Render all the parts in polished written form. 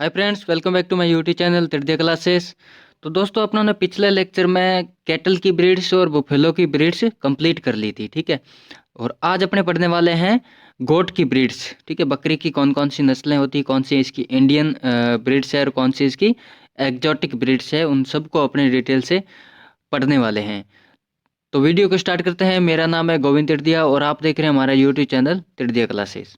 Hi friends, welcome back to my YouTube channel तृतीय classes. तो दोस्तों, अपनों ने पिछले लेक्चर में कैटल की ब्रीड्स और बुफेलो की ब्रीड्स कंप्लीट कर ली थी, ठीक है। और आज अपने पढ़ने वाले हैं गोट की ब्रीड्स, ठीक है। बकरी की कौन कौन सी नस्लें होती हैं, कौन सी इसकी इंडियन ब्रीड्स है और कौन सी इसकी एग्जॉटिक ब्रीड्स है, उन सबको अपने डिटेल से पढ़ने वाले हैं। तो वीडियो को स्टार्ट करते हैं। मेरा नाम है गोविंद तृतीया और आप देख रहे हैं हमारा यूट्यूब चैनल तृतीय क्लासेस।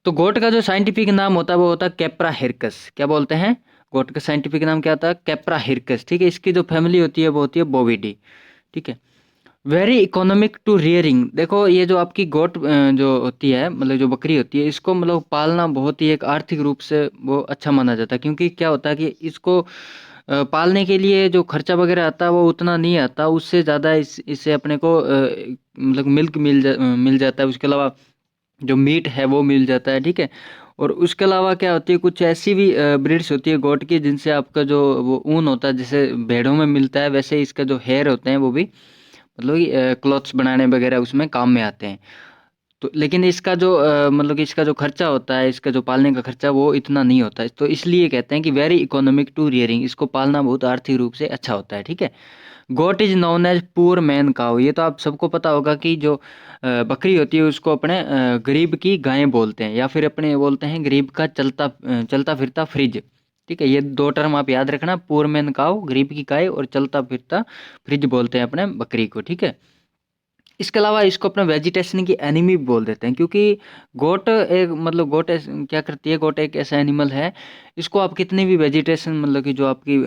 तो गोट का जो साइंटिफिक नाम होता है वो होता है कैप्रा हिरकस। क्या बोलते हैं? गोट का साइंटिफिक नाम क्या होता है? कैप्रा हिरकस, ठीक है। इसकी जो फैमिली होती है वो होती है बोविडी, ठीक है। Very economic to rearing. देखो, ये जो आपकी गोट जो होती है, मतलब जो बकरी होती है, इसको मतलब पालना बहुत ही एक आर्थिक रूप से वो अच्छा माना जाता है। क्योंकि क्या होता है कि इसको पालने के लिए जो खर्चा वगैरह आता है वो उतना नहीं आता, उससे ज़्यादा इससे अपने को मतलब मिल्क मिल जाता है। उसके अलावा जो मीट है वो मिल जाता है, ठीक है। और उसके अलावा क्या होती है, कुछ ऐसी भी ब्रीड्स होती है गोट की जिनसे आपका जो वो ऊन होता है, जैसे भेड़ों में मिलता है, वैसे इसका जो हेयर होते हैं वो भी मतलब कि क्लॉथ्स बनाने वगैरह उसमें काम में आते हैं। तो लेकिन इसका जो मतलब कि इसका जो खर्चा होता है, इसका जो पालने का खर्चा वो इतना नहीं होता है। तो इसलिए कहते हैं कि वेरी इकोनॉमिक टू रियरिंग, इसको पालना बहुत आर्थिक रूप से अच्छा होता है, ठीक है। Goat is known as poor man cow. ये तो आप सबको पता होगा कि जो बकरी होती है उसको अपने गरीब की गायें बोलते हैं, या फिर अपने बोलते हैं गरीब का चलता फिरता फ्रिज, ठीक है। ये दो टर्म आप याद रखना, पुअर मैन काउ गरीब की गाय, और चलता फिरता फ्रिज बोलते हैं अपने बकरी को, ठीक है। इसके अलावा इसको अपना वेजिटेशन की एनिमी भी बोल देते हैं, क्योंकि गोट एक मतलब क्या करती है, गोट एक ऐसा एनिमल है, इसको आप कितनी भी वेजिटेशन मतलब कि जो आपकी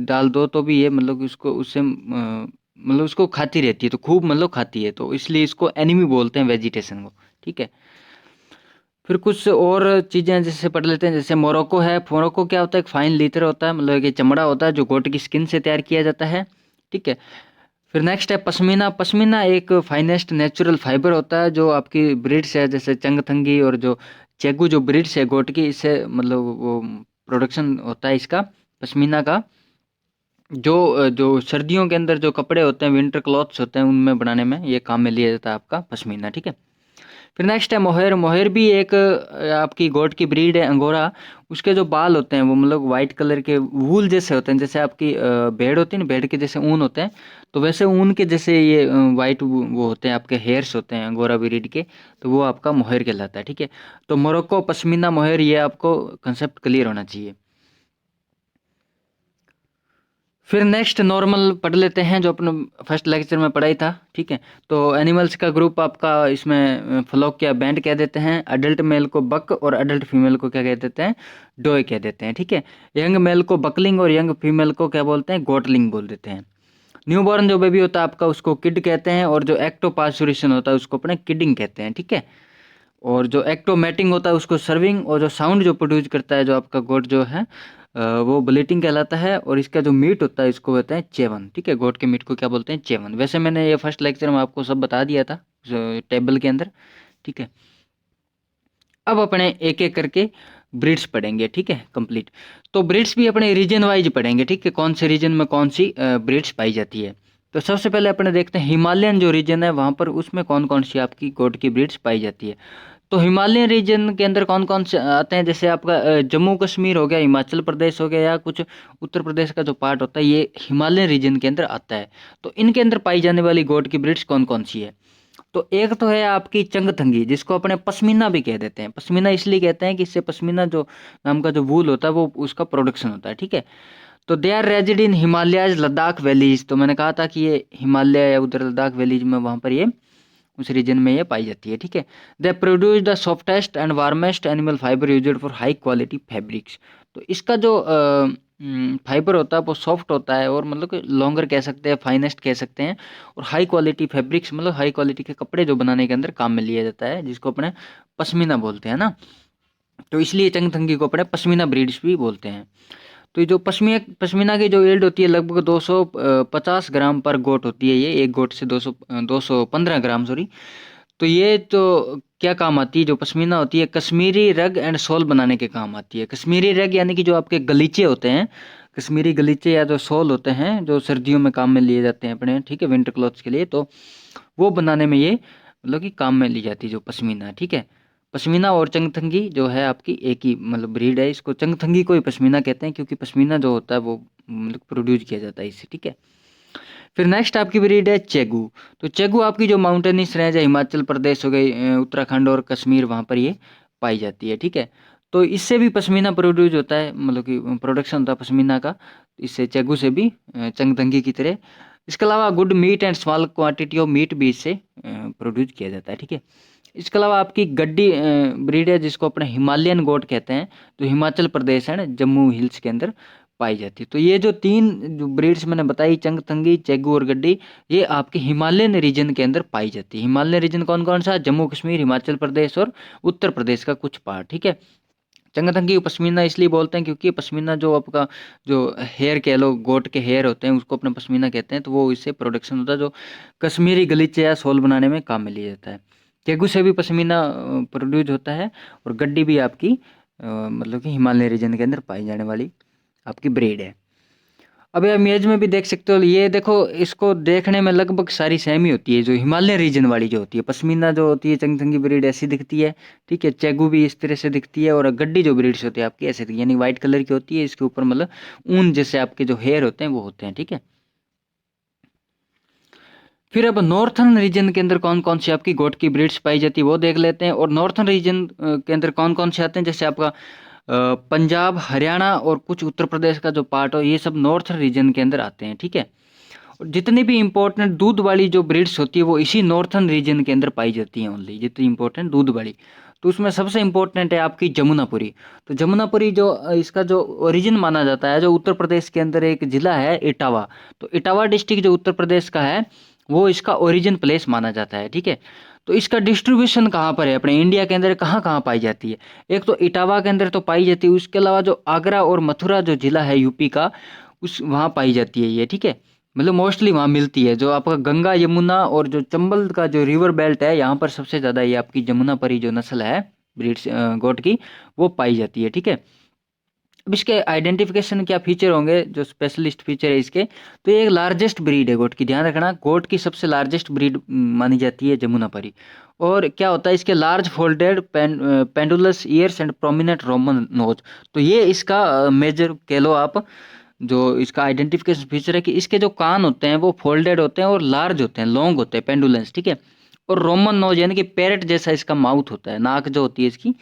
डाल दो तो भी ये मतलब कि उसको उससे मतलब उसको खाती रहती है, तो खूब मतलब खाती है, तो इसलिए इसको एनिमी बोलते हैं वेजिटेशन को, ठीक है। फिर कुछ और चीज़ें जैसे पढ़ लेते हैं, जैसे मोरक्को है। मोरक्को क्या होता है? एक फाइन लीथर होता है, मतलब कि चमड़ा होता है जो गोट की स्किन से तैयार किया जाता है, ठीक है। फिर नेक्स्ट है पश्मीना। पश्मीना एक फाइनेस्ट नेचुरल फाइबर होता है जो आपकी ब्रीड्स है, जैसे चंगथंगी और जो चेगू जो ब्रीड्स है गोट की, इससे मतलब वो प्रोडक्शन होता है इसका पश्मीना का। जो सर्दियों के अंदर जो कपड़े होते हैं, विंटर क्लॉथ्स होते हैं, उनमें बनाने में ये काम में लिया जाता है आपका पश्मीना, ठीक है। फिर नेक्स्ट है मोहेर। मोहेर भी एक आपकी गोट की ब्रीड है, अंगोरा। उसके जो बाल होते हैं वो मतलब वाइट कलर के वूल जैसे होते हैं, जैसे आपकी भेड़ होती है ना, भेड़ के जैसे ऊन होते हैं, तो वैसे ऊन के जैसे ये वाइट वो होते हैं, आपके हेयर्स होते हैं अंगोरा ब्रीड के, तो वो आपका मोहेर कहलाता है, ठीक है। तो मोरक्को, पश्मीना, मोहेर, ये आपको कंसेप्ट क्लियर होना चाहिए। फिर नेक्स्ट नॉर्मल पढ़ लेते हैं, जो अपने फर्स्ट लेक्चर में पढ़ाई था, ठीक है। तो एनिमल्स का ग्रुप आपका इसमें फ्लॉक या बैंड कह देते हैं। अडल्ट मेल को बक और अडल्ट फीमेल को क्या कह देते हैं? डोय कह देते हैं, ठीक है। यंग मेल को बकलिंग और यंग फीमेल को क्या बोलते हैं? गोटलिंग बोल देते हैं। न्यूबॉर्न जो बेबी होता है आपका, उसको किड कहते हैं, और जो एक्टोपास्चुरेशन होता है उसको अपने किडिंग कहते हैं, ठीक है। और जो एक्टोमेटिंग होता है उसको सर्विंग, और जो साउंड जो प्रोड्यूस करता है जो आपका गोट जो है वो ब्लीटिंग कहलाता है। और इसका जो मीट होता है इसको कहते हैं चेवन, ठीक है। गोट के मीट को क्या बोलते हैं? चेवन। वैसे मैंने ये फर्स्ट लेक्चर में आपको सब बता दिया था टेबल के अंदर, ठीक है। अब अपने एक एक करके ब्रीड्स पढ़ेंगे, ठीक है, कंप्लीट। तो ब्रीड्स भी अपने रीजन वाइज पढ़ेंगे, ठीक है, कौन से रीजन में कौन सी ब्रीड्स पाई जाती है। तो सबसे पहले अपने देखते हैं हिमालयन जो रीजन है वहाँ पर उसमें कौन कौन सी आपकी गोट की ब्रीड्स पाई जाती है। तो हिमालयन रीजन के अंदर कौन कौन से आते हैं? जैसे आपका जम्मू कश्मीर हो गया, हिमाचल प्रदेश हो गया, या कुछ उत्तर प्रदेश का जो पार्ट होता है ये हिमालयन रीजन के अंदर आता है। तो इनके अंदर पाई जाने वाली गोट की ब्रीड्स कौन कौन सी है? तो एक तो है आपकी चंगथंगी, जिसको अपने पश्मीना भी कह देते हैं। पश्मीना इसलिए कहते हैं कि इससे पश्मीना जो नाम का जो वूल होता है वो उसका प्रोडक्शन होता है, ठीक है। तो they are raised in Himalayas Ladakh valleys. तो मैंने कहा था कि ये हिमालय या उधर लद्दाख वैलीज में वहाँ पर ये उस रीजन में ये पाई जाती है, ठीक है। They produce the softest and warmest animal fibre used for high quality fabrics. तो इसका जो फाइबर होता है वो सॉफ्ट होता है, और मतलब कि लॉन्गर कह सकते हैं, फाइनेस्ट कह सकते हैं, और हाई क्वालिटी फैब्रिक्स मतलब हाई क्वालिटी के कपड़े जो बनाने के अंदर काम में लिया जाता है, जिसको अपने पश्मीना बोलते हैं ना। तो इसलिए चंगथंगी को अपने पश्मीना ब्रीड्स भी बोलते हैं। तो ये जो पश्मीना की जो यील्ड होती है लगभग 250 ग्राम पर गोट होती है। ये एक गोट से 215 ग्राम, सॉरी। तो ये तो क्या काम आती है? जो पश्मीना होती है कश्मीरी रग एंड शॉल बनाने के काम आती है। कश्मीरी रग यानी कि जो आपके गलीचे होते हैं, कश्मीरी गलीचे या जो शॉल होते हैं जो सर्दियों में काम में लिए जाते हैं अपने, ठीक है, विंटर क्लॉथ्स के लिए, तो वो बनाने में ये मतलब कि काम में ली जाती है जो पश्मीना, ठीक है। पश्मीना और चंगथंगी जो है आपकी एक ही मतलब ब्रीड है। इसको चंगथंगी को ही पश्मीना कहते हैं, क्योंकि पश्मीना जो होता है वो मतलब प्रोड्यूस किया जाता है इससे, ठीक है। फिर नेक्स्ट आपकी ब्रीड है चेगू। तो चेगू आपकी जो माउंटेनियस रेंज है, हिमाचल प्रदेश हो गई, उत्तराखंड और कश्मीर, वहाँ पर ये पाई जाती है, ठीक है। तो इससे भी पश्मीना प्रोड्यूस होता है, मतलब कि प्रोडक्शन होता है पश्मीना का, इससे चेगू से भी चंगथंगी की तरह। इसके अलावा good meat and small quantity of meat भी इससे प्रोड्यूस किया जाता है, ठीक है। इसके अलावा आपकी गड्डी ब्रीड है, जिसको अपने हिमालयन गोट कहते हैं, तो हिमाचल प्रदेश है ना, जम्मू हिल्स के अंदर पाई जाती है। तो ये जो तीन जो ब्रीड्स मैंने बताई, चंगथंगी, चेगू और गड्डी, ये आपके हिमालयन रीजन के अंदर पाई जाती है। हिमालयन रीजन कौन कौन सा? जम्मू कश्मीर, हिमाचल प्रदेश और उत्तर प्रदेश का कुछ पार्ट, ठीक है। चंगथंगी को पश्मीना इसलिए बोलते हैं क्योंकि पश्मीना जो आपका जो हेयर कह लो, गोट के हेयर होते हैं, उसको अपने पश्मीना कहते हैं। तो वो इससे प्रोडक्शन होता है, जो कश्मीरी गलीचे या शॉल बनाने में काम में लिया जाता है। चेगू से भी पश्मीना प्रोड्यूस होता है, और गड्डी भी आपकी मतलब कि हिमालय रीजन के अंदर पाई जाने वाली आपकी ब्रीड है। अब आप इमेज में भी देख सकते हो, ये देखो, इसको देखने में लगभग सारी सेम ही होती है। जो हिमालय रीजन वाली जो होती है पश्मीना जो होती है, चंगथंगी ब्रीड ऐसी दिखती है, ठीक है। चेगू भी इस तरह से दिखती है, और गड्डी जो ब्रीड्स होती है आपकी ऐसे दिखती है, यानी व्हाइट कलर की होती है, इसके ऊपर मतलब ऊन जैसे आपके जो हेयर होते हैं वो होते हैं, ठीक है। फिर अब नॉर्थन रीजन के अंदर कौन कौन सी आपकी गोट की ब्रीड्स पाई जाती है वो देख लेते हैं। और नॉर्थन रीजन के अंदर कौन कौन से आते हैं, जैसे आपका पंजाब, हरियाणा और कुछ उत्तर प्रदेश का जो पार्ट हो, ये सब नॉर्थ रीजन के अंदर आते हैं, ठीक है। और जितनी भी इंपॉर्टेंट दूध वाली जो ब्रीड्स होती है वो इसी नॉर्थन रीजन के अंदर पाई जाती हैं ओनली, जितनी इंपॉर्टेंट दूध वाली। तो उसमें सबसे इंपॉर्टेंट है आपकी जमुनापुरी। तो जमुनापुरी जो इसका जो ओरिजिन माना जाता है, जो उत्तर प्रदेश के अंदर एक जिला है इटावा, तो इटावा डिस्ट्रिक्ट जो उत्तर प्रदेश का है, वो इसका ओरिजिन प्लेस माना जाता है, ठीक है। तो इसका डिस्ट्रीब्यूशन कहाँ पर है, अपने इंडिया के अंदर कहाँ कहाँ पाई जाती है? एक तो इटावा के अंदर तो पाई जाती है, उसके अलावा जो आगरा और मथुरा जो जिला है यूपी का, उस वहाँ पाई जाती है ये, ठीक है। मतलब मोस्टली वहाँ मिलती है। जो आपका गंगा, यमुना और जो चंबल का जो रिवर बेल्ट है, यहाँ पर सबसे ज़्यादा ये आपकी जमुनापरी जो नस्ल है ब्रीड्स गोट की, वो पाई जाती है, ठीक है। अब इसके आइडेंटिफिकेशन क्या फीचर होंगे, जो स्पेशलिस्ट फीचर है इसके, तो ये एक लार्जेस्ट ब्रीड है गोट की। ध्यान रखना, गोट की सबसे लार्जेस्ट ब्रीड मानी जाती है जमुनापरी। और क्या होता है, इसके large folded pendulous ears and prominent Roman nose. तो ये इसका मेजर कह लो आप, जो इसका आइडेंटिफिकेशन फीचर है कि इसके जो कान होते हैं वो फोल्डेड होते हैं और लार्ज होते हैं, लॉन्ग होते हैं, पेंडुलेंस, ठीक है। और रोमन नोज यानी कि पैरेट जैसा इसका माउथ होता है, नाक जो होती है इसकी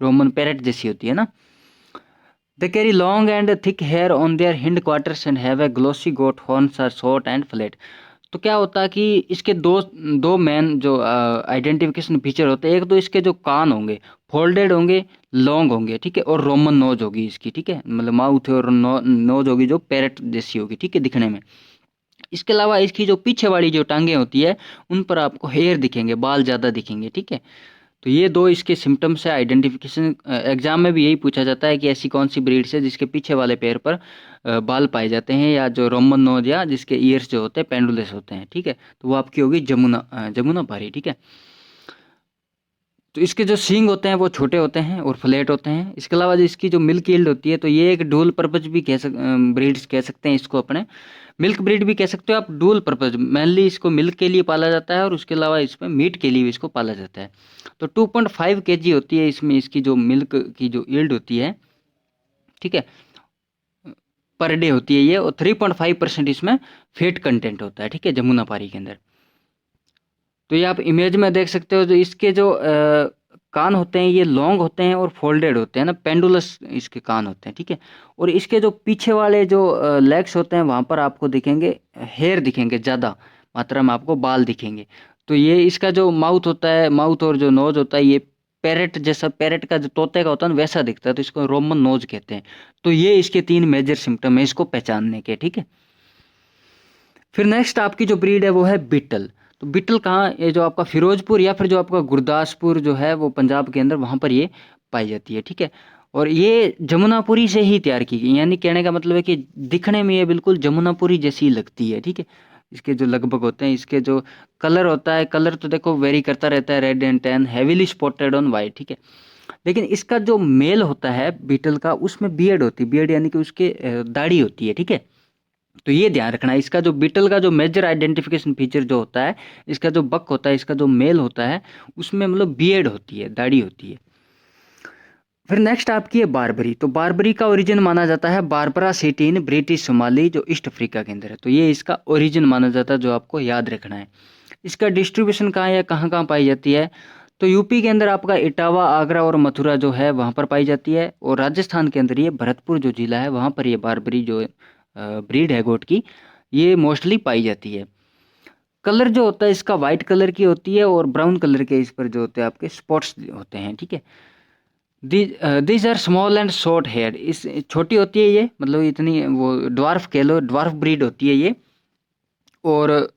रोमन पैरेट जैसी होती है ना। They carry long and thick hair on their hind quarters and have a glossy goat horns are short and flat। तो क्या होता है कि इसके दो दो मेन जो आइडेंटिफिकेशन फीचर होते हैं, एक तो इसके जो कान होंगे फोल्डेड होंगे, लॉन्ग होंगे, ठीक है, और रोमन नोज होगी इसकी, ठीक है, मतलब माउथ और नोज होगी जो पैरेट जैसी होगी, ठीक है, दिखने में। इसके अलावा इसकी जो पीछे वाली जो टांगे होती है, उन पर आपको हेयर दिखेंगे, बाल ज़्यादा दिखेंगे, ठीक है। तो ये दो इसके सिम्टम्स है आइडेंटिफिकेशन। एग्जाम में भी यही पूछा जाता है कि ऐसी कौन सी ब्रीड्स है जिसके पीछे वाले पैर पर बाल पाए जाते हैं, या जो रोमन नोज, या जिसके ईयर्स जो होते हैं पेंडुलस होते हैं, ठीक है। तो वो आपकी होगी जमुनापारी, ठीक है। तो इसके जो सींग होते हैं वो छोटे होते हैं और फ्लैट होते हैं। इसके अलावा जो इसकी जो मिल्क यील्ड होती है, तो ये एक डुअल पर्पज भी ब्रीड्स कह सकते हैं इसको, अपने मिल्क ब्रीड भी कह सकते हो आप। डुअल पर्पज मेनली इसको मिल्क के लिए पाला जाता है, और उसके अलावा इसमें मीट के लिए भी इसको पाला जाता है। तो 2.5 kg होती है इसमें इसकी जो मिल्क की जो यील्ड होती है, ठीक है, पर डे होती है ये। और 3.5% इसमें फैट कंटेंट होता है, ठीक है, जमुनापारी के अंदर। तो ये आप इमेज में देख सकते हो, जो इसके जो कान होते हैं ये लॉन्ग होते हैं और फोल्डेड होते हैं ना, पेंडुलस इसके कान होते हैं, ठीक है। और इसके जो पीछे वाले जो लेग्स होते हैं, वहाँ पर आपको दिखेंगे हेयर दिखेंगे, ज़्यादा मात्रा में आपको बाल दिखेंगे। तो ये इसका जो माउथ होता है, माउथ और जो नोज होता है, ये पैरेट जैसा, पैरेट का जो तोते का होता है ना, वैसा दिखता है, तो इसको रोमन नोज कहते हैं। तो ये इसके 3 मेजर सिम्टम है इसको पहचानने के, ठीक है। फिर नेक्स्ट आपकी जो ब्रीड है वो है बीटल। तो बीटल कहाँ, ये जो आपका फिरोजपुर या फिर जो आपका गुरदासपुर जो है वो पंजाब के अंदर, वहाँ पर ये पाई जाती है, ठीक है। और ये जमुनापुरी से ही तैयार की गई, यानी कहने का मतलब है कि दिखने में ये बिल्कुल जमुनापुरी जैसी लगती है, ठीक है। इसके जो लगभग होते हैं, इसके जो कलर होता है, कलर तो देखो वेरी करता रहता है, red and tan, heavily spotted on white, ठीक है। लेकिन इसका जो मेल होता है बीटल का, उसमें बियर्ड होती है, बियर्ड यानी कि उसके दाढ़ी होती है, ठीक है। तो ये ध्यान रखना है। इसका जो बीटल का जो मेजर आइडेंटिफिकेशन फीचर जो होता है, इसका जो बक होता है, इसका जो मेल होता है, उसमें मतलब बियर्ड होती है, दाढ़ी होती है। फिर नेक्स्ट आपकी है बारबरी। तो बारबरी का ओरिजिन माना जाता है Barbara city in British Somali, जो ईस्ट अफ्रीका के अंदर है। तो ये इसका ओरिजिन माना जाता है, जो आपको याद रखना है। इसका डिस्ट्रीब्यूशन कहाँ है या कहाँ कहाँ पाई जाती है? तो यूपी के अंदर आपका इटावा, आगरा और मथुरा जो है वहाँ पर पाई जाती है। और राजस्थान के अंदर ये भरतपुर जो जिला है वहाँ पर ये बारबरी जो ब्रीड है गोट की, ये मोस्टली पाई जाती है। कलर जो होता है इसका वाइट कलर की होती है और ब्राउन कलर के इस पर जो होते हैं आपके स्पॉट्स होते हैं, ठीक है। These are small and short hair. इस छोटी होती है ये, मतलब इतनी वो ड्वार्फ कह लो, ड्वार्फ ब्रीड होती है ये। और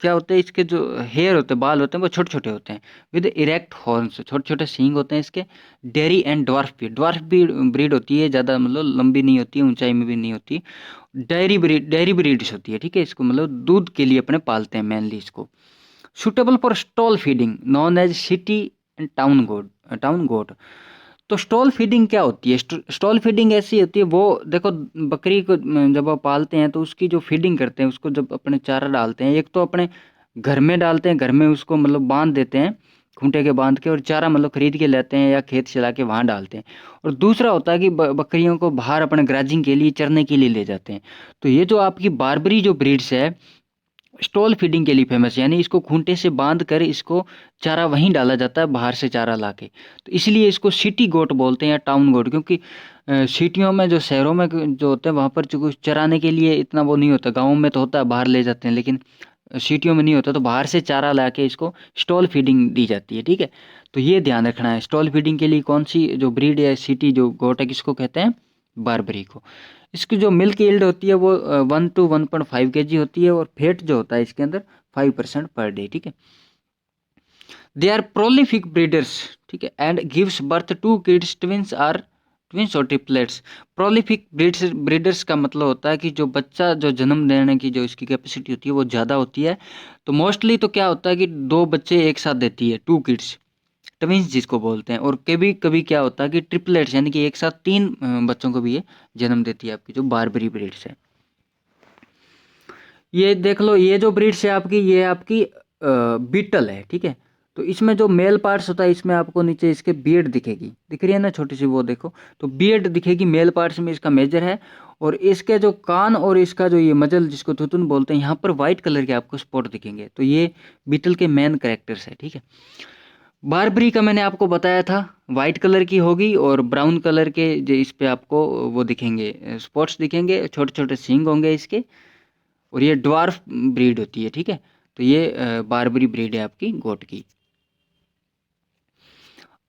क्या होता है इसके जो हेयर होते हैं, बाल होते हैं, वो छोटे छोटे होते हैं विद इरेक्ट हॉर्न्स, छोटे छोटे सींग होते हैं इसके। डेयरी एंड ड्वार्फ ब्रीड होती है, ज़्यादा मतलब लंबी नहीं होती है, ऊंचाई में भी नहीं होती। डेयरी ब्रीड्स होती है, ठीक है। इसको मतलब दूध के लिए अपने पालते हैं मेनली इसको। Suitable for stall feeding known as city and town goat. तो स्टॉल फीडिंग क्या होती है? स्टॉल फीडिंग ऐसी होती है, वो देखो बकरी को जब आप पालते हैं तो उसकी जो फीडिंग करते हैं, उसको जब अपने चारा डालते हैं, एक तो अपने घर में डालते हैं, घर में उसको मतलब बांध देते हैं खूंटे के बांध के, और चारा मतलब खरीद के लेते हैं या खेत चला के वहाँ डालते हैं। और दूसरा होता है कि बकरियों को बाहर अपने ग्राजिंग के लिए, चरने के लिए ले जाते हैं। तो ये जो आपकी बारबरी जो ब्रीड्स है, स्टॉल फीडिंग के लिए फेमस है, यानी इसको खूंटे से बांध कर इसको चारा वहीं डाला जाता है, बाहर से चारा लाके। तो इसलिए इसको सिटी गोट बोलते हैं या टाउन गोट, क्योंकि सिटियों में, जो शहरों में जो होते हैं वहाँ पर जो कुछ चराने के लिए इतना वो नहीं होता। गाँव में तो होता है, बाहर ले जाते हैं, लेकिन सिटियों में नहीं होता, तो बाहर से चारा ला के इसको स्टॉल फीडिंग दी जाती है, ठीक है। तो ये ध्यान रखना है, स्टॉल फीडिंग के लिए कौन सी जो ब्रीड या सिटी जो गोट है किसको कहते हैं? बारबरी को। इसकी जो मिल्क यील्ड होती है वो 1 to 1.5 kg होती है, और फेट जो होता है इसके अंदर 5% पर डे, ठीक है। दे आर प्रोलिफिक ब्रीडर्स, ठीक है, and gives birth to kids, twins और ट्रिपलेट्स। प्रोलिफिक ब्रीडर्स का मतलब होता है कि जो बच्चा जो जन्म देने की जो इसकी कैपेसिटी होती है वो ज़्यादा होती है। तो मोस्टली तो क्या होता है कि 2 बच्चे एक साथ देती है, 2 किड्स, ट्विंस जिसको बोलते हैं। और कभी कभी क्या होता है कि ट्रिपलेट्स, यानी कि एक साथ 3 बच्चों को भी ये जन्म देती है, आपकी जो बारबरी ब्रीड्स है। ये देख लो, ये जो ब्रीड्स है आपकी, ये आपकी बीटल है, ठीक है। तो इसमें जो मेल पार्ट्स होता है, इसमें आपको नीचे इसके बियर्ड दिखेगी, दिख रही है ना छोटी सी, वो देखो। तो बियर्ड दिखेगी मेल पार्ट्स में, इसका मेजर है। और इसके जो कान और इसका जो ये मजल जिसको थुतुन बोलते हैं, यहाँ पर वाइट कलर के आपको स्पॉट दिखेंगे। तो ये बीटल के मेन कैरेक्टर्स है, ठीक है। बारबरी का मैंने आपको बताया था, वाइट कलर की होगी और ब्राउन कलर के जो इस पे आपको वो दिखेंगे, स्पॉट्स दिखेंगे, छोटे छोटे सींग होंगे इसके। और ये ड्वार्फ ब्रीड होती है, ठीक है। तो ये बारबरी ब्रीड है आपकी गोट की।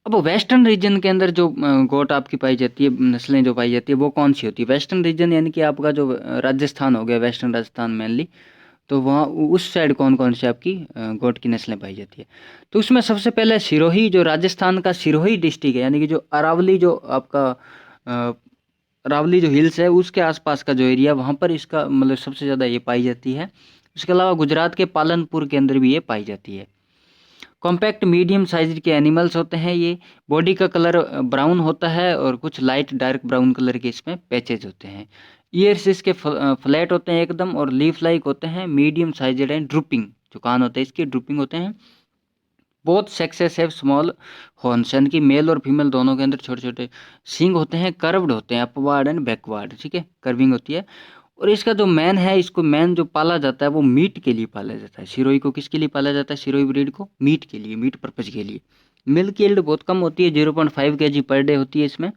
अब वेस्टर्न रीजन के अंदर जो गोट आपकी पाई जाती है, नस्लें जो पाई जाती है, वो कौन सी होती है? वेस्टर्न रीजन यानी कि आपका जो राजस्थान हो गया, वेस्टर्न राजस्थान मेनली। तो वहाँ उस साइड कौन कौन सी आपकी गोट की नस्लें पाई जाती है? तो उसमें सबसे पहले सिरोही, जो राजस्थान का सिरोही डिस्ट्रिक्ट है, यानी कि जो अरावली, जो आपका अरावली जो हिल्स है उसके आसपास का जो एरिया, वहाँ पर इसका मतलब सबसे ज़्यादा ये पाई जाती है। इसके अलावा गुजरात के पालनपुर के अंदर भी ये पाई जाती है। कॉम्पैक्ट मीडियम साइज के एनिमल्स होते हैं ये। बॉडी का कलर ब्राउन होता है और कुछ लाइट डार्क ब्राउन कलर के इसमें पैचेज होते हैं। ईयर्स इसके फ्लैट होते हैं एकदम, और लीफ लाइक होते हैं, मीडियम साइजेड एंड ड्रूपिंग, जो कान होते हैं इसके ड्रूपिंग होते हैं। Both sexes have small horns, यानी कि मेल और फीमेल दोनों के अंदर छोटे छोटे सींग होते हैं, कर्व्ड होते हैं, अपवार्ड एंड बैकवर्ड, ठीक है, कर्विंग होती है। और इसका जो मैन है, इसको मैन जो पाला जाता है वो मीट के लिए पाला जाता है। सिरोही को किसके लिए पाला जाता है? सिरोही ब्रीड को मीट के लिए, मीट पर्पज के लिए। मिल्क यील्ड बहुत कम होती है, 0.5 kg पर डे होती है इसमें।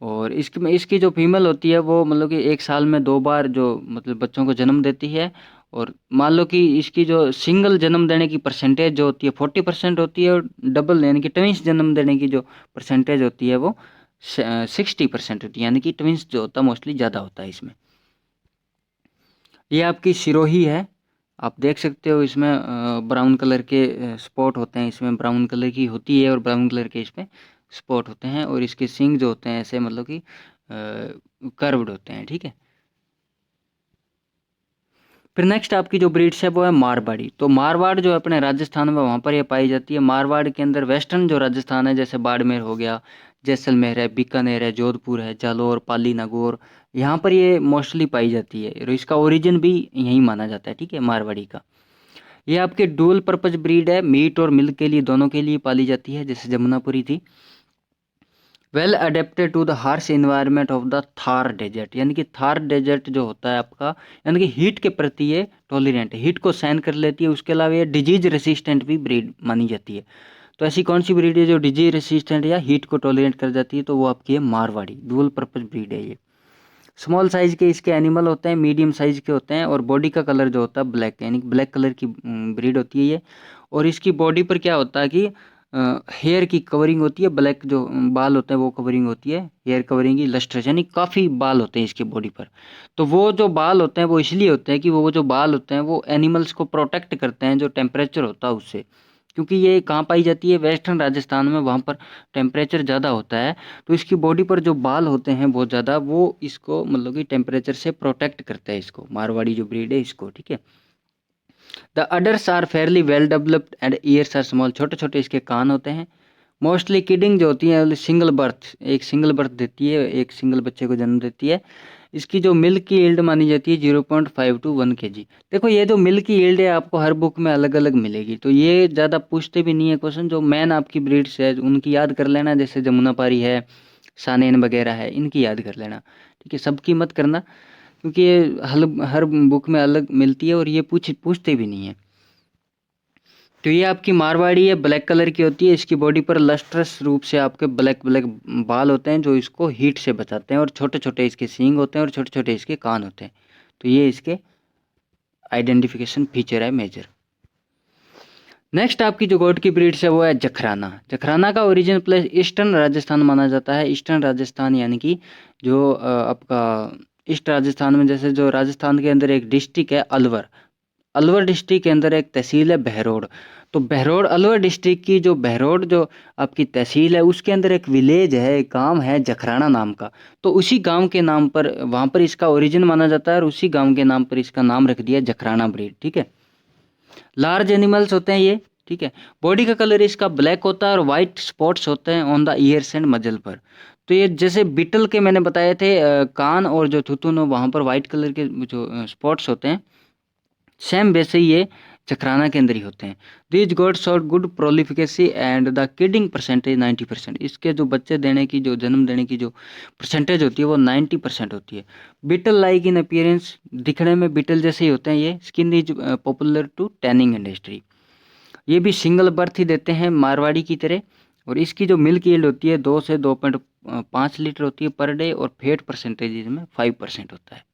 और इसकी जो फीमेल होती है वो मतलब कि 1 साल में 2 बार जो मतलब बच्चों को जन्म देती है। और मान लो कि इसकी जो सिंगल जन्म देने की परसेंटेज जो होती है 40% होती है, और डबल यानी कि ट्विंस जन्म देने की जो परसेंटेज होती है वो 60% होती है, यानी कि ट्विंस जो होता है मोस्टली ज़्यादा होता है इसमें। ये आपकी सिरोही है, आप देख सकते हो इसमें ब्राउन कलर के स्पॉट होते हैं, इसमें ब्राउन कलर की होती है और ब्राउन कलर के इसमें स्पॉट होते हैं। और इसके सींग जो होते हैं ऐसे मतलब कि कर्व्ड होते हैं, ठीक है। फिर नेक्स्ट आपकी जो ब्रीड्स है वो है मारवाड़ी। तो मारवाड़ जो है अपने राजस्थान में, वहाँ पर ये पाई जाती है। मारवाड़ के अंदर वेस्टर्न जो राजस्थान है, जैसे बाड़मेर हो गया, जैसलमेर है, बीकानेर है, जोधपुर है, जालौर, पाली, नागौर, यहाँ पर ये मोस्टली पाई जाती है और इसका ओरिजिन भी यहीं माना जाता है, ठीक है, मारवाड़ी का। ये आपके डुअल पर्पज ब्रीड है, मीट और मिल्क के लिए दोनों के लिए पाली जाती है, जैसे जमुनापुरी थी। Well adapted to the harsh environment of the Thar desert, यानी कि थार डेजर्ट जो होता है आपका, यानी कि हीट के प्रति ये टॉलरेंट है, हीट को सहन कर लेती है। उसके अलावा ये डिजीज रेसिस्टेंट भी ब्रीड मानी जाती है। तो ऐसी कौन सी ब्रीड है जो डिजीज रेसिस्टेंट या हीट को टॉलरेंट कर जाती है? तो वो आपकी है मारवाड़ी, डुअल पर्पज ब्रीड है ये। स्मॉल साइज के इसके एनिमल होते हैं, मीडियम साइज के होते हैं, और बॉडी का कलर जो होता है ब्लैक, यानी ब्लैक कलर की ब्रीड होती है ये। और इसकी बॉडी पर क्या होता है कि हेयर की कवरिंग होती है, ब्लैक जो बाल होते हैं वो कवरिंग होती है, हेयर कवरिंग की लस्ट्रस, यानी काफ़ी बाल होते हैं इसके बॉडी पर। तो वो जो बाल होते हैं वो इसलिए होते हैं कि वो जो बाल होते हैं वो एनिमल्स को प्रोटेक्ट करते हैं जो टेम्परेचर होता है उससे, क्योंकि ये कहाँ पाई जाती है? वेस्टर्न राजस्थान में, वहाँ पर टेम्परेचर ज़्यादा होता है। तो इसकी बॉडी पर जो बाल होते हैं बहुत ज़्यादा, वो इसको मतलब कि टेम्परेचर से प्रोटेक्ट करता है इसको, मारवाड़ी जो ब्रीड है इसको, ठीक है। The udders are fairly well developed and ears are small, छोटे छोटे इसके कान होते हैं। मोस्टली किडिंग जो होती है सिंगल बर्थ, एक सिंगल बर्थ देती है, एक सिंगल बच्चे को जन्म देती है। इसकी जो मिल्क की यील्ड मानी जाती है 0.5 to 1 kg। देखो ये जो मिल्क की यील्ड है आपको हर बुक में अलग अलग मिलेगी, तो ये ज़्यादा पूछते भी नहीं है क्वेश्चन। जो मैन आपकी ब्रीड्स है उनकी याद कर लेना, जैसे जमुनापारी है, सानेन वगैरह है, इनकी याद कर लेना, ठीक है, सबकी मत करना, क्योंकि ये हर बुक में अलग मिलती है और ये पूछते भी नहीं है। तो ये आपकी मारवाड़ी है, ब्लैक कलर की होती है। इसकी बॉडी पर लस्ट्रस रूप से आपके ब्लैक ब्लैक बाल होते हैं जो इसको हीट से बचाते हैं, और छोटे छोटे इसके सींग होते हैं और छोटे छोटे इसके कान होते हैं। तो ये इसके आइडेंटिफिकेशन फीचर है मेजर। नेक्स्ट आपकी जो गोट की ब्रीड्स है वो है जखराना। जखराना का ओरिजिन प्लेस ईस्टर्न राजस्थान माना जाता है। ईस्टर्न राजस्थान यानी कि जो आपका ईस्ट राजस्थान में, जैसे जो राजस्थान के अंदर एक डिस्ट्रिक्ट है अलवर, अलवर डिस्ट्रिक्ट के अंदर एक तहसील है बहरोड। तो बहरोड, अलवर डिस्ट्रिक्ट की जो बहरोड जो आपकी तहसील है उसके अंदर एक विलेज है, एक गांव है जखराना नाम का। तो उसी गांव के नाम पर वहाँ पर इसका ओरिजिन माना जाता है और उसी गांव के नाम पर इसका नाम रख दिया जखराना ब्रीड, ठीक है। लार्ज एनिमल्स होते हैं ये, ठीक है। बॉडी का कलर इसका ब्लैक होता है और वाइट स्पॉट्स होते हैं ऑन द ईयर्स एंड मजल पर। तो ये जैसे बीटल के मैंने बताए थे कान और जो थुथुन वहाँ पर वाइट कलर के जो स्पॉट्स होते हैं, सेम वैसे ही ये चक्राना के अंदर ही होते हैं। These goat shot good prolificacy and the kidding percentage 90%। इसके जो बच्चे देने की, जो जन्म देने की जो परसेंटेज होती है वो 90% होती है। बीटल लाइक इन अपीयरेंस, दिखने में बीटल जैसे ही होते हैं ये। Skin is popular to tanning industry. ये भी सिंगल बर्थ ही देते हैं मारवाड़ी की तरह। और इसकी जो मिल्क यील्ड होती है 2 से 2.5 लीटर होती है पर डे, और फैट परसेंटेज इसमें 5% होता है।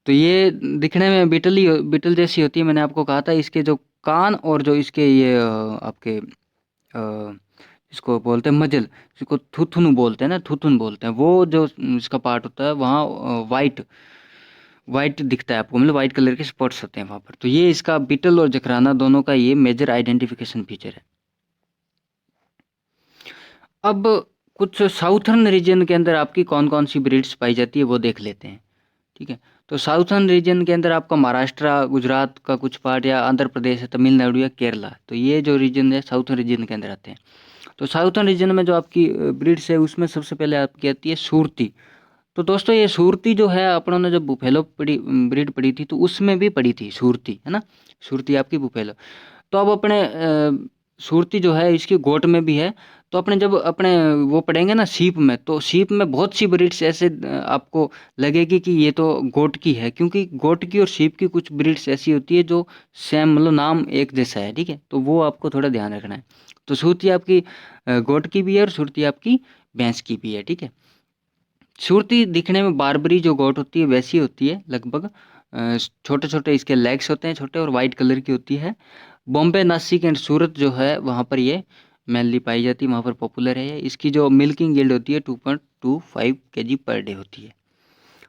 तो ये दिखने में बीटल जैसी होती है। मैंने आपको कहा था इसके जो कान और जो इसके ये आपके इसको बोलते हैं मजल, इसको थुथुन बोलते हैं ना, थुथुन बोलते हैं, वो जो इसका पार्ट होता है वहाँ वाइट वाइट दिखता है आपको, मतलब वाइट कलर के स्पॉट्स होते हैं वहाँ पर। तो ये इसका बीटल और जकराना दोनों का ये मेजर आइडेंटिफिकेशन फीचर है। अब कुछ साउथर्न रीजन के अंदर आपकी कौन कौन सी ब्रीड्स पाई जाती है वो देख लेते हैं, ठीक है। तो साउथर्न रीजन के अंदर आपका महाराष्ट्र, गुजरात का कुछ पार्ट, या आंध्र प्रदेश है, तमिलनाडु या केरला, तो ये जो रीजन है साउथर्न रीजन के अंदर आते हैं। तो साउथर्न रीजन में जो आपकी ब्रीड्स है उसमें सबसे पहले आपकी आती है सूरती। तो दोस्तों ये सूरती जो है अपनों ने जब बुफेलो ब्रीड पढ़ी थी तो उसमें भी पढ़ी थी सूरती, है ना, सूरती आपकी बुफेलो। तो अब अपने सूरती जो है इसकी गोट में भी है। तो अपने जब अपने वो पढ़ेंगे ना सीप में, तो सीप में बहुत सी ब्रीड्स ऐसे आपको लगेगी कि ये तो गोट की है, क्योंकि गोट की और सीप की कुछ ब्रीड्स ऐसी होती है जो सेम, मतलब नाम एक जैसा है, ठीक है। तो वो आपको थोड़ा ध्यान रखना है। तो सूरती आपकी गोट की भी है और सूरती आपकी भैंस की भी है, ठीक है। सूरती दिखने में बारबरी जो गोट होती है वैसी होती है लगभग। छोटे छोटे इसके लेग्स होते हैं, छोटे, और वाइट कलर की होती है। बॉम्बे, नासिक एंड सूरत जो है वहाँ पर ये मेनली पाई जाती है, वहाँ पर पॉपुलर है ये। इसकी जो मिल्किंग यील्ड होती है 2.25 kg पर डे होती है।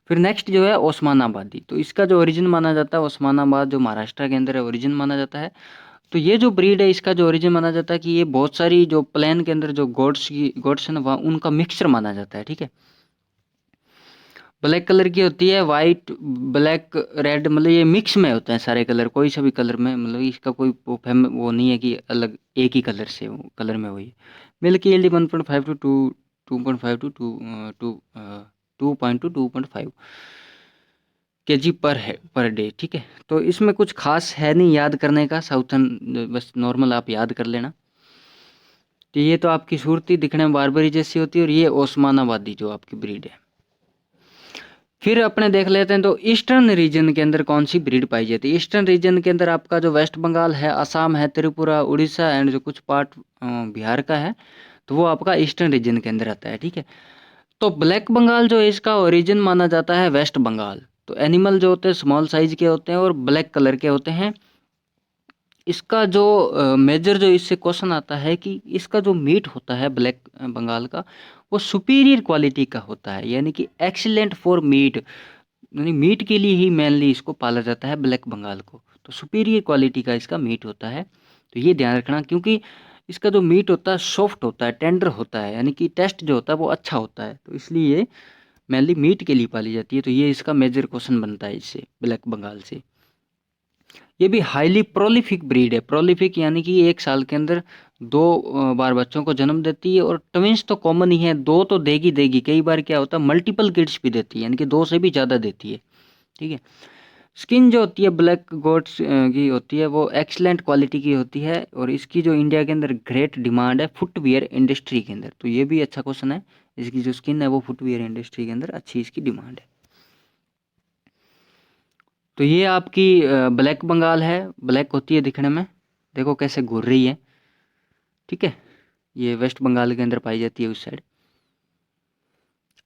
फिर नेक्स्ट जो है ओस्मानाबादी। तो इसका जो ओरिजिन माना जाता है ओस्मानाबाद, जो महाराष्ट्र के अंदर है, ओरिजिन माना जाता है। तो ये जो ब्रीड है इसका जो ओरिजिन माना जाता है कि ये बहुत सारी जो प्लेन के अंदर जो गोट्स है ना वहाँ उनका मिक्सचर माना जाता है, ठीक है। ब्लैक कलर की होती है, वाइट ब्लैक रेड, मतलब ये मिक्स में होते हैं सारे कलर, कोई सा भी कलर में, मतलब इसका कोई वो नहीं है कि अलग एक ही कलर से वो कलर में वही। Milk yield 1.5 to 2.5 to 2.5 kg per day, ठीक है। तो इसमें कुछ खास है नहीं याद करने का, साउथर्न बस नॉर्मल आप याद कर लेना। तो ये तो आपकी सूरती दिखने में बारबरी जैसी होती है, और ये ओस्मानाबादी जो आपकी ब्रीड है। फिर अपने देख लेते हैं तो ईस्टर्न रीजन के अंदर कौन सी ब्रीड पाई जाती है। ईस्टर्न रीजन के अंदर आपका जो वेस्ट बंगाल है, असम है, त्रिपुरा, उड़ीसा एंड जो कुछ पार्ट बिहार का है, तो वो आपका ईस्टर्न रीजन के अंदर आता है, ठीक है। तो ब्लैक बंगाल जो है इसका ओरिजिन माना जाता है वेस्ट बंगाल। तो एनिमल जो होते हैं स्मॉल साइज के होते हैं और ब्लैक कलर के होते हैं। इसका जो मेजर जो इससे क्वेश्चन आता है कि इसका जो मीट होता है ब्लैक बंगाल का, वो सुपीरियर क्वालिटी का होता है, यानी कि एक्सीलेंट फॉर मीट, यानी मीट के लिए ही मेनली इसको पाला जाता है ब्लैक बंगाल को। तो सुपीरियर क्वालिटी का इसका मीट होता है, तो ये ध्यान रखना, क्योंकि इसका जो मीट होता है सॉफ्ट होता है, टेंडर होता है, यानी कि टेस्ट जो होता है वो अच्छा होता है, तो इसलिए ये मेनली मीट के लिए पाली जाती है। तो ये इसका मेजर क्वेश्चन बनता है इससे, ब्लैक बंगाल से। ये भी हाईली प्रोलिफिक ब्रीड है। प्रोलिफिक यानी कि एक साल के अंदर 2 बार बच्चों को जन्म देती है, और ट्विंस तो कॉमन ही है, 2 तो देगी। कई बार क्या होता है मल्टीपल किड्स भी देती है, यानी कि 2 से भी ज़्यादा देती है, ठीक है। स्किन जो होती है ब्लैक गोट्स की होती है वो एक्सलेंट क्वालिटी की होती है, और इसकी जो इंडिया के अंदर ग्रेट डिमांड है फुटवियर इंडस्ट्री के अंदर। तो ये भी अच्छा क्वेश्चन है, इसकी जो स्किन है वो फुटवियर इंडस्ट्री के अंदर अच्छी इसकी डिमांड है। तो ये आपकी ब्लैक बंगाल है, ब्लैक होती है दिखने में, देखो कैसे घूर रही है, ठीक है। ये वेस्ट बंगाल के अंदर पाई जाती है उस साइड।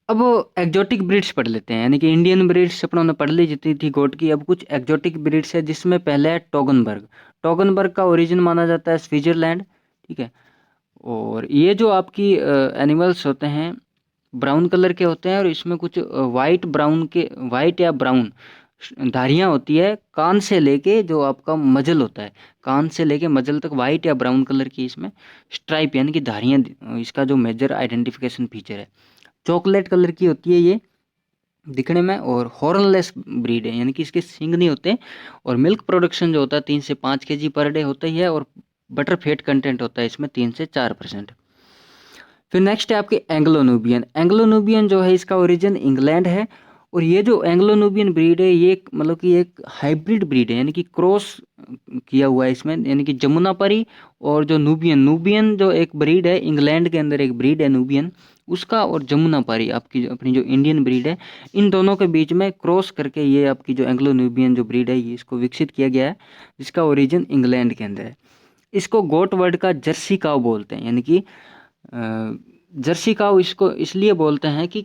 अब एक्जोटिक ब्रीड्स पढ़ लेते हैं, यानी कि इंडियन ब्रीड्स अपनों ने पढ़ ली जितनी थी गोट की। अब कुछ एक्जोटिक ब्रीड्स है, जिसमें पहले है टोगनबर्ग। टोगनबर्ग का ओरिजिन माना जाता है स्विट्जरलैंड, ठीक है। और ये जो आपकी एनिमल्स होते हैं ब्राउन कलर के होते हैं, और इसमें कुछ वाइट या ब्राउन धारियाँ होती है, कान से लेके जो आपका मजल होता है, कान से लेके मजल तक वाइट या ब्राउन कलर की इसमें स्ट्राइप यानी कि धारियाँ, इसका जो मेजर आइडेंटिफिकेशन फीचर है। चॉकलेट कलर की होती है ये दिखने में, और हॉर्नलेस ब्रीड है, यानी कि इसके सींग नहीं होते। और मिल्क प्रोडक्शन जो होता है 3 से 5 kg पर डे होता ही है, और बटर फेट कंटेंट होता है इसमें 3 से 4%। फिर नेक्स्ट है आपके एंग्लो नूबियन। एंग्लो नूबियन जो है इसका ओरिजिन इंग्लैंड है, और ये जो एंग्लो नूबियन ब्रीड है ये मतलब कि एक हाइब्रिड ब्रीड है, यानी कि क्रॉस किया हुआ है इसमें, यानी कि जमुनापरी और जो नूबियन जो एक ब्रीड है, इंग्लैंड के अंदर एक ब्रीड है नूबियन उसका, और जमुनापरी आपकी अपनी जो इंडियन ब्रीड है, इन दोनों के बीच में क्रॉस करके ये आपकी जो एंग्लो नूबियन जो ब्रीड है ये इसको विकसित किया गया है, जिसका ओरिजिन इंग्लैंड के अंदर है। इसको गोट वर्ड का जर्सी काऊ बोलते हैं, यानी कि जर्सी काऊ इसको इसलिए बोलते हैं कि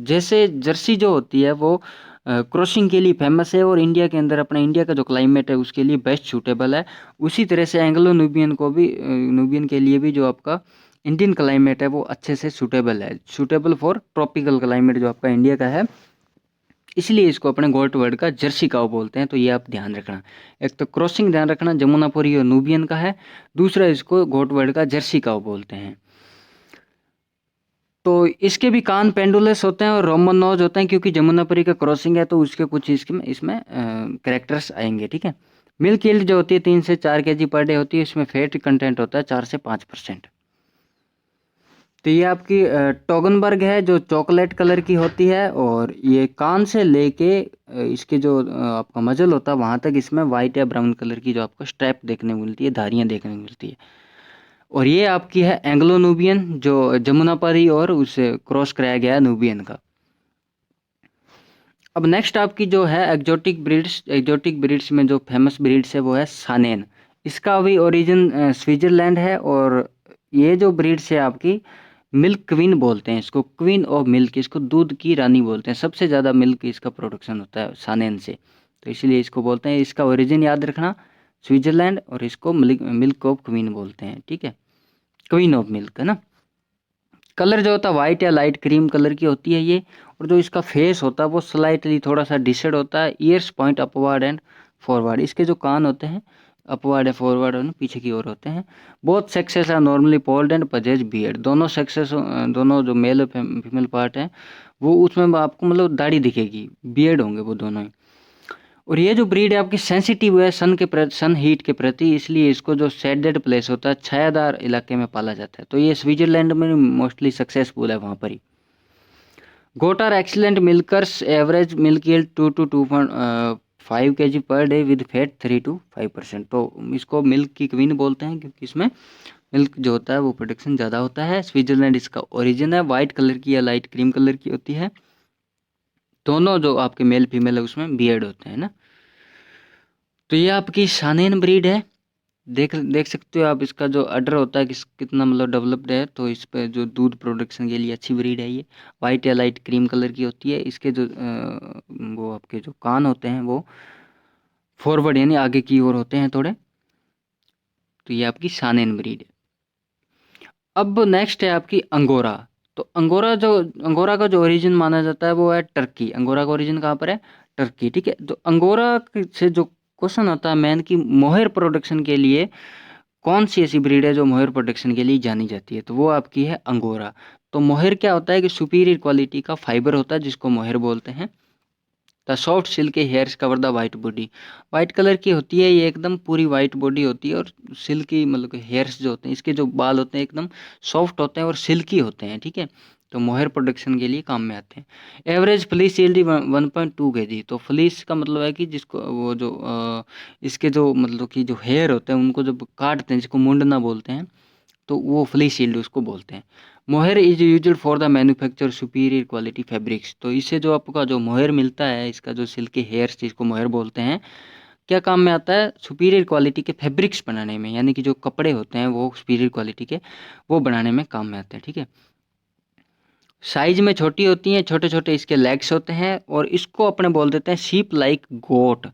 जैसे जर्सी जो होती है वो क्रॉसिंग के लिए फेमस है, और इंडिया के अंदर अपना इंडिया का जो क्लाइमेट है उसके लिए बेस्ट सूटेबल है। उसी तरह से एंग्लो नूबियन को भी नूबियन के लिए भी जो आपका इंडियन क्लाइमेट है वो अच्छे से सूटेबल है, सूटेबल फॉर ट्रॉपिकल क्लाइमेट जो आपका इंडिया का है, इसलिए इसको अपने गोट वर्ड का जर्सी काऊ बोलते हैं। तो ये आप ध्यान रखना, एक तो क्रॉसिंग ध्यान रखना जमुनापुरी और नूबियन का है, दूसरा इसको गोट वर्ड का जर्सी काऊ बोलते हैं। तो इसके भी कान पेंडुलस होते हैं और रोमन नोज होते हैं, क्योंकि जमुनापरी का क्रॉसिंग है तो उसके कुछ इसमें कैरेक्टर्स आएंगे, ठीक है। मिल्क यील्ड जो होती है 3 से 4 kg पर डे होती है, इसमें फैट कंटेंट होता है 4 से 5%। तो ये आपकी टोगनबर्ग है जो चॉकलेट कलर की होती है, और ये कान से लेके इसके जो आपका मजल होता है वहाँ तक इसमें वाइट या ब्राउन कलर की जो आपको स्ट्रैप देखने को मिलती है, धारियाँ देखने को मिलती है। और ये आपकी है एंग्लो नूबियन जो जमुनापरी और उसे क्रॉस कराया गया है नूबियन का। अब नेक्स्ट आपकी जो है एग्जोटिक ब्रीड्स में जो फेमस ब्रीड्स है वो है सानेन। इसका भी ओरिजिन स्विट्जरलैंड है, और ये जो ब्रीड्स है आपकी मिल्क क्वीन बोलते हैं इसको, क्वीन ऑफ मिल्क, इसको दूध की रानी बोलते हैं। सबसे ज़्यादा मिल्क इसका प्रोडक्शन होता है सानेन से, तो इसलिए इसको बोलते हैं। इसका ओरिजिन याद रखना स्विट्जरलैंड, और इसको मिल्क ऑफ क्वीन बोलते हैं, ठीक है, क्वीन ऑफ मिल्क है ना। कलर जो होता है वाइट या लाइट क्रीम कलर की होती है ये, और जो इसका फेस होता है वो स्लाइटली थोड़ा सा डिसेड होता है। Years point upward and forward, इसके जो कान होते हैं अपवर्ड या फॉरवर्ड और पीछे की ओर होते हैं। Both sexes are normally polled and possess beard, दोनों सेक्सेस, दोनों जो मेल और फीमेल पार्ट है वो उसमें आपको मतलब दाढ़ी दिखेगी, बियर्ड होंगे वो दोनों ही। और ये जो ब्रीड है आपकी सेंसिटिव है सन के प्रति, सन हीट के प्रति, इसलिए इसको जो शेडेड प्लेस होता है, छायादार इलाके में पाला जाता है। तो ये स्विट्जरलैंड में मोस्टली सक्सेसफुल है वहाँ पर ही। Goat are excellent milkers, average milk yield 2 to 2.5 kg per day with fat 3 to 5%। तो इसको मिल्क की क्वीन बोलते हैं क्योंकि इसमें मिल्क जो होता है वो प्रोडक्शन ज़्यादा होता है। स्विट्जरलैंड इसका ओरिजिन है। वाइट कलर की या लाइट क्रीम कलर की होती है। दोनों जो आपके मेल फीमेल है उसमें बियर्ड होते हैं ना। तो ये आपकी शानेन ब्रीड है। देख सकते हो आप, इसका जो अडर होता है कितना मतलब डेवलप्ड है। तो इस पे जो दूध प्रोडक्शन के लिए अच्छी ब्रीड है ये। वाइट या लाइट क्रीम कलर की होती है। इसके जो वो आपके जो कान होते हैं वो फॉरवर्ड यानी आगे की ओर होते हैं थोड़े। तो ये आपकी शानेन ब्रीड है। अब नेक्स्ट है आपकी अंगोरा। तो अंगोरा का जो ओरिजिन माना जाता है वो है टर्की। अंगोरा का ओरिजिन कहाँ पर है? टर्की, ठीक है। तो अंगोरा से जो क्वेश्चन आता है मैन की मोहेर प्रोडक्शन के लिए कौन सी ऐसी ब्रीड है जो मोहेर प्रोडक्शन के लिए जानी जाती है? तो वो आपकी है अंगोरा। तो मोहेर क्या होता है कि सुपीरियर क्वालिटी का फाइबर होता है जिसको मोहेर बोलते हैं। The soft silky hairs cover the white body. White colour की होती है ये, एकदम पूरी वाइट बॉडी होती है। और सिल्की मतलब हेयर्स जो होते हैं, इसके जो बाल होते हैं एकदम सॉफ्ट होते हैं और सिल्की होते हैं, ठीक है। तो मोहेर प्रोडक्शन के लिए काम में आते हैं। Average fleece yield 1.2 kg। तो फ्लीस का मतलब है कि जिसको वो जो इसके जो मतलब कि जो हेयर होते हैं उनको जब काटते हैं, जिसको मुंडना बोलते हैं, तो वो फ्लीस यील्ड उसको बोलते हैं। Mohair is used for the manufacture superior quality fabrics. तो इससे जो आपका जो मोहेर मिलता है, इसका जो सिल्की हेयर्स जिसको मोहेर बोलते हैं, क्या काम में आता है? सुपीरियर क्वालिटी के फैब्रिक्स बनाने में, यानी कि जो कपड़े होते हैं वो सुपीरियर क्वालिटी के वो बनाने में काम में आते हैं, ठीक है। साइज में छोटी होती हैं, छोटे छोटे इसके लेग्स होते हैं। और इसको अपने बोल देते हैं शीप लाइक गोट।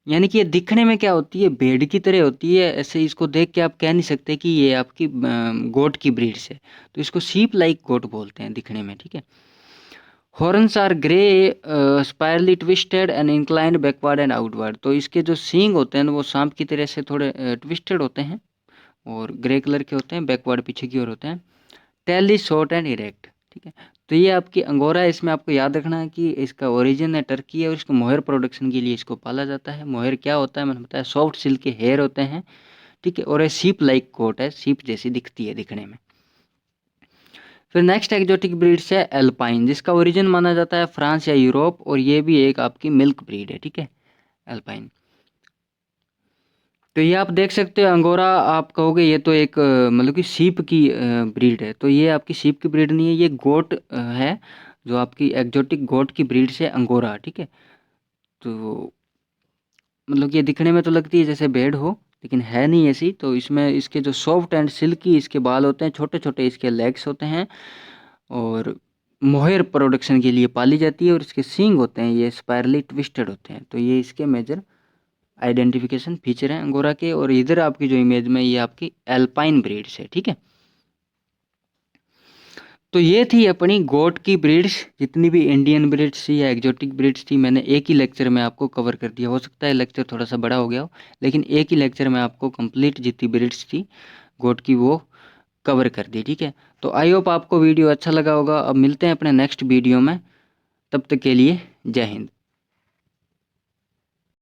यानी कि ये दिखने में क्या होती है? भेड़ की तरह होती है। ऐसे इसको देख के आप कह नहीं सकते कि ये आपकी गोट की ब्रीड से। तो इसको शीप लाइक गोट बोलते हैं दिखने में, ठीक है। Horns are grey, spirally twisted and inclined backward and outward. तो इसके जो सींग होते हैं वो सांप की तरह से थोड़े ट्विस्टेड होते हैं और ग्रे कलर के होते हैं, बैकवर्ड पीछे की ओर होते हैं। Tail is short and erect, ठीक है। तो ये आपकी अंगोरा है। इसमें आपको याद रखना है कि इसका ओरिजिन है टर्की है और इसको मोहेर प्रोडक्शन के लिए इसको पाला जाता है। मोहेर क्या होता है मैंने बताया, सॉफ्ट सिल्क के हेयर होते हैं, ठीक है। और ये सीप लाइक कोट है, सीप जैसी दिखती है दिखने में। फिर नेक्स्ट एक्जोटिक ब्रीड्स है एल्पाइन, जिसका ओरिजिन माना जाता है फ्रांस या यूरोप। और ये भी एक आपकी मिल्क ब्रीड है, ठीक है, एल्पाइन। तो ये आप देख सकते हो अंगोरा, आप कहोगे ये तो एक मतलब कि सीप की ब्रीड है। तो ये आपकी सीप की ब्रीड नहीं है, ये गोट है, जो आपकी एक्जोटिक गोट की ब्रीड से अंगोरा, ठीक है। तो मतलब ये दिखने में तो लगती है जैसे भेड़ हो, लेकिन है नहीं ऐसी। तो इसमें इसके जो सॉफ्ट एंड सिल्की इसके बाल होते हैं, छोटे छोटे इसके लेग्स होते हैं और मोहेर प्रोडक्शन के लिए पाली जाती है। और इसके सींग होते हैं ये स्पायरली ट्विस्टेड होते हैं। तो ये इसके मेजर आइडेंटिफिकेशन फीचर हैं अंगोरा के। और इधर आपकी जो इमेज में ये आपकी एल्पाइन ब्रीड्स है, ठीक है। तो ये थी अपनी गोट की ब्रीड्स। जितनी भी इंडियन ब्रीड्स थी या एग्जोटिक ब्रीड्स थी मैंने एक ही लेक्चर में आपको कवर कर दिया। हो सकता है लेक्चर थोड़ा सा बड़ा हो गया हो, लेकिन एक ही लेक्चर में आपको कंप्लीट जितनी ब्रीड्स थी गोट की वो कवर कर दी, ठीक है। तो आई होप आपको वीडियो अच्छा लगा होगा। अब मिलते हैं अपने नेक्स्ट वीडियो में, तब तक के लिए जय हिंद।